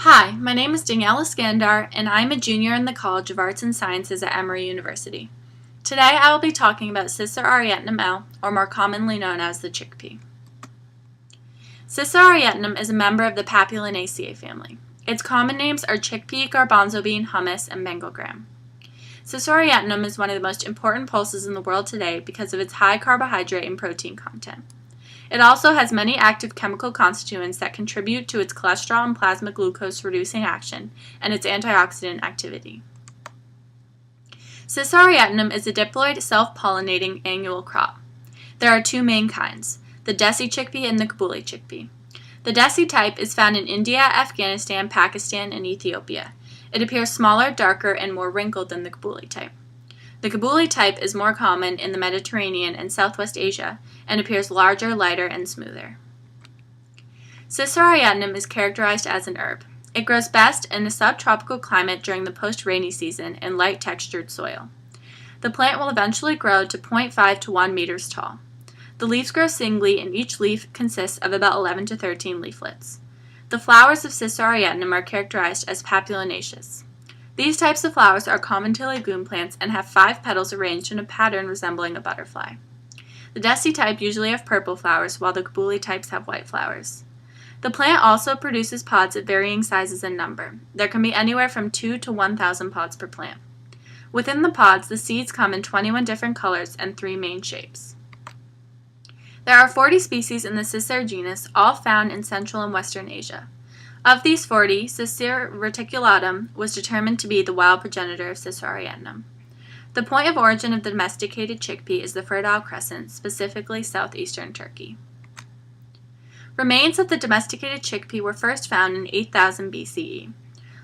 Hi, my name is Danielle Iskandar, and I'm a junior in the College of Arts and Sciences at Emory University. Today I will be talking about Cicerarietnum L, or more commonly known as the chickpea. Cicerarietnum is a member of the Papulinaceae family. Its common names are chickpea, garbanzo bean, hummus, and bengal gram. Cicerarietnum is one of the most important pulses in the world today because of its high carbohydrate and protein content. It also has many active chemical constituents that contribute to its cholesterol and plasma glucose reducing action and its antioxidant activity. Cicerarietnum is a diploid, self-pollinating annual crop. There are two main kinds, the desi chickpea and the Kabuli chickpea. The desi type is found in India, Afghanistan, Pakistan, and Ethiopia. It appears smaller, darker, and more wrinkled than the Kabuli type. The Kabuli type is more common in the Mediterranean and Southwest Asia and appears larger, lighter, and smoother. Cicerarietnum is characterized as an herb. It grows best in a subtropical climate during the post-rainy season in light-textured soil. The plant will eventually grow to 0.5 to 1 meters tall. The leaves grow singly, and each leaf consists of about 11 to 13 leaflets. The flowers of Cicerarietnum are characterized as papulinaceous. These types of flowers are common to legume plants and have 5 petals arranged in a pattern resembling a butterfly. The desi type usually have purple flowers, while the Kabuli types have white flowers. The plant also produces pods of varying sizes and number. There can be anywhere from 2 to 1,000 pods per plant. Within the pods, the seeds come in 21 different colors and 3 main shapes. There are 40 species in the Cicer genus, all found in Central and Western Asia. Of these 40, Cicer reticulatum was determined to be the wild progenitor of Cicerarietnum. The point of origin of the domesticated chickpea is the Fertile Crescent, specifically southeastern Turkey. Remains of the domesticated chickpea were first found in 8000 BCE.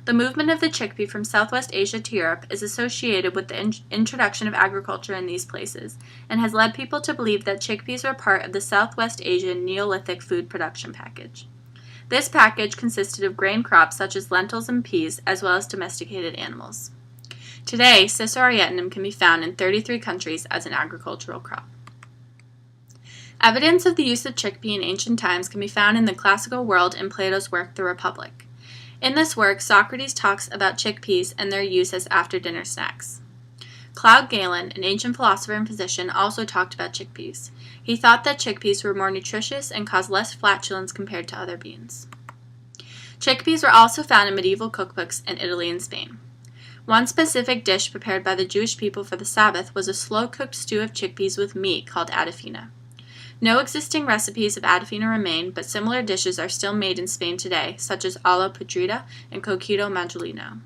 The movement of the chickpea from Southwest Asia to Europe is associated with the introduction of agriculture in these places and has led people to believe that chickpeas were part of the Southwest Asian Neolithic food production package. This package consisted of grain crops such as lentils and peas, as well as domesticated animals. Today, Cicerarietnum can be found in 33 countries as an agricultural crop. Evidence of the use of chickpea in ancient times can be found in the classical world in Plato's work, The Republic. In this work, Socrates talks about chickpeas and their use as after-dinner snacks. Claude Galen, an ancient philosopher and physician, also talked about chickpeas. He thought that chickpeas were more nutritious and caused less flatulence compared to other beans. Chickpeas were also found in medieval cookbooks in Italy and Spain. One specific dish prepared by the Jewish people for the Sabbath was a slow-cooked stew of chickpeas with meat called adafina. No existing recipes of adafina remain, but similar dishes are still made in Spain today, such as alla podrida and coquito maggiolino.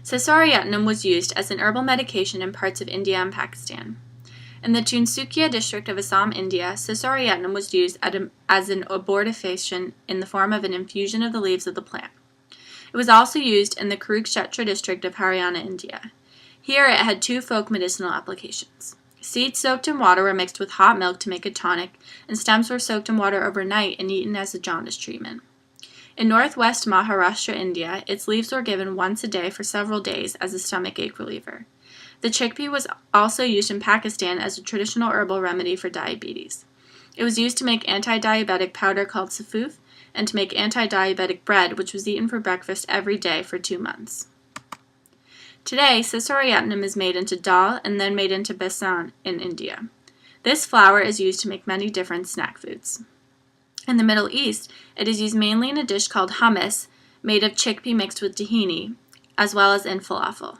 Cicerarietnum was used as an herbal medication in parts of India and Pakistan. In the Tinsukia district of Assam, India, Cicerarietnum was used as an abortifacient in the form of an infusion of the leaves of the plant. It was also used in the Kurukshetra district of Haryana, India. Here it had 2 folk medicinal applications. Seeds soaked in water were mixed with hot milk to make a tonic, and stems were soaked in water overnight and eaten as a jaundice treatment. In northwest Maharashtra, India, its leaves were given once a day for several days as a stomachache reliever. The chickpea was also used in Pakistan as a traditional herbal remedy for diabetes. It was used to make anti-diabetic powder called safuf and to make anti-diabetic bread, which was eaten for breakfast every day for 2 months. Today, Cicerarietnum is made into dal and then made into besan in India. This flour is used to make many different snack foods. In the Middle East, it is used mainly in a dish called hummus, made of chickpea mixed with tahini, as well as in falafel.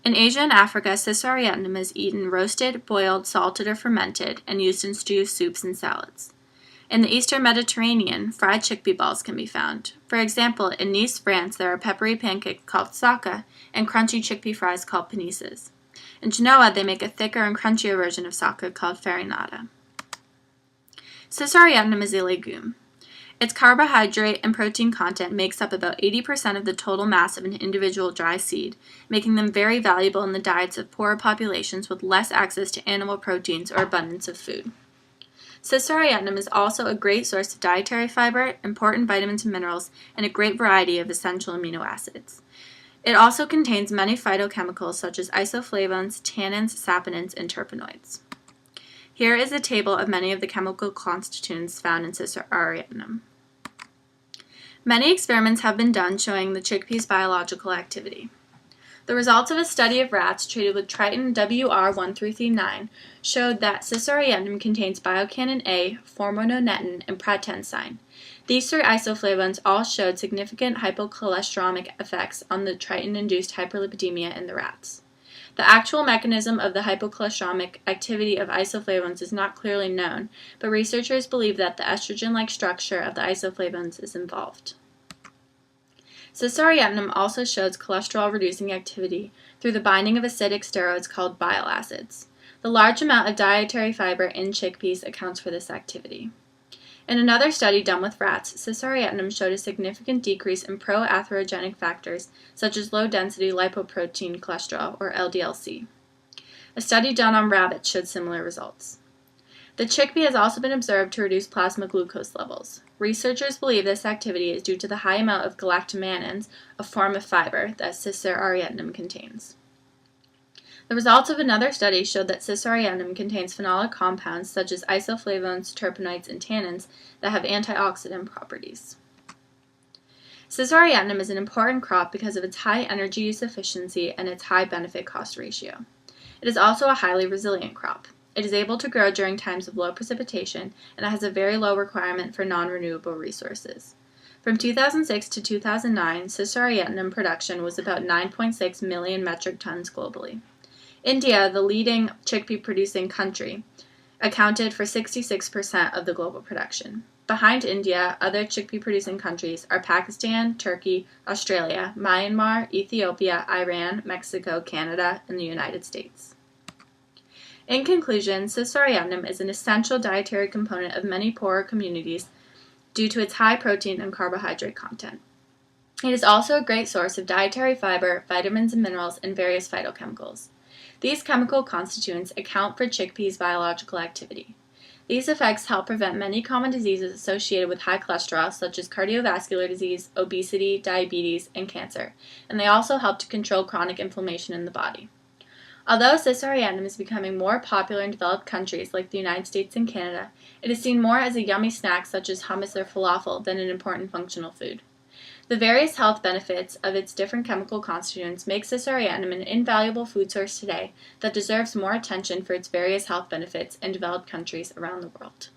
In Asia and Africa, Cicerarietnum is eaten roasted, boiled, salted, or fermented, and used in stews, soups, and salads. In the Eastern Mediterranean, fried chickpea balls can be found. For example, in Nice, France, there are peppery pancakes called saka and crunchy chickpea fries called panisses. In Genoa, they make a thicker and crunchier version of saka called farinata. Cicerarietnum is a legume. Its carbohydrate and protein content makes up about 80% of the total mass of an individual dry seed, making them very valuable in the diets of poorer populations with less access to animal proteins or abundance of food. Cicerarietnum is also a great source of dietary fiber, important vitamins and minerals, and a great variety of essential amino acids. It also contains many phytochemicals such as isoflavones, tannins, saponins, and terpenoids. Here is a table of many of the chemical constituents found in Cicerarietnum. Many experiments have been done showing the chickpea's biological activity. The results of a study of rats treated with Triton WR1339 showed that Cisaurietnum contains biocanon A, formononetin, and pratensine. These three isoflavones all showed significant hypocholesteromic effects on the Triton-induced hyperlipidemia in the rats. The actual mechanism of the hypocholesteromic activity of isoflavones is not clearly known, but researchers believe that the estrogen-like structure of the isoflavones is involved. Cisaurietnum also shows cholesterol-reducing activity through the binding of acidic steroids called bile acids. The large amount of dietary fiber in chickpeas accounts for this activity. In another study done with rats, Cisaurietnum showed a significant decrease in pro-atherogenic factors such as low-density lipoprotein cholesterol, or LDLC. A study done on rabbits showed similar results. The chickpea has also been observed to reduce plasma glucose levels. Researchers believe this activity is due to the high amount of galactomannan, a form of fiber that Cisaurietnum contains. The results of another study showed that Cisaurietnum contains phenolic compounds such as isoflavones, terpenoids, and tannins that have antioxidant properties. Cisaurietnum is an important crop because of its high energy use efficiency and its high benefit-cost ratio. It is also a highly resilient crop. It is able to grow during times of low precipitation, and it has a very low requirement for non-renewable resources. From 2006 to 2009, Cisaurietnum production was about 9.6 million metric tons globally. India, the leading chickpea-producing country, accounted for 66% of the global production. Behind India, other chickpea-producing countries are Pakistan, Turkey, Australia, Myanmar, Ethiopia, Iran, Mexico, Canada, and the United States. In conclusion, Cisaurietnum is an essential dietary component of many poorer communities due to its high protein and carbohydrate content. It is also a great source of dietary fiber, vitamins and minerals, and various phytochemicals. These chemical constituents account for chickpeas' biological activity. These effects help prevent many common diseases associated with high cholesterol, such as cardiovascular disease, obesity, diabetes, and cancer, and they also help to control chronic inflammation in the body. Although Cisaurietnum is becoming more popular in developed countries like the United States and Canada, it is seen more as a yummy snack such as hummus or falafel than an important functional food. The various health benefits of its different chemical constituents make Cisaurietnum an invaluable food source today that deserves more attention for its various health benefits in developed countries around the world.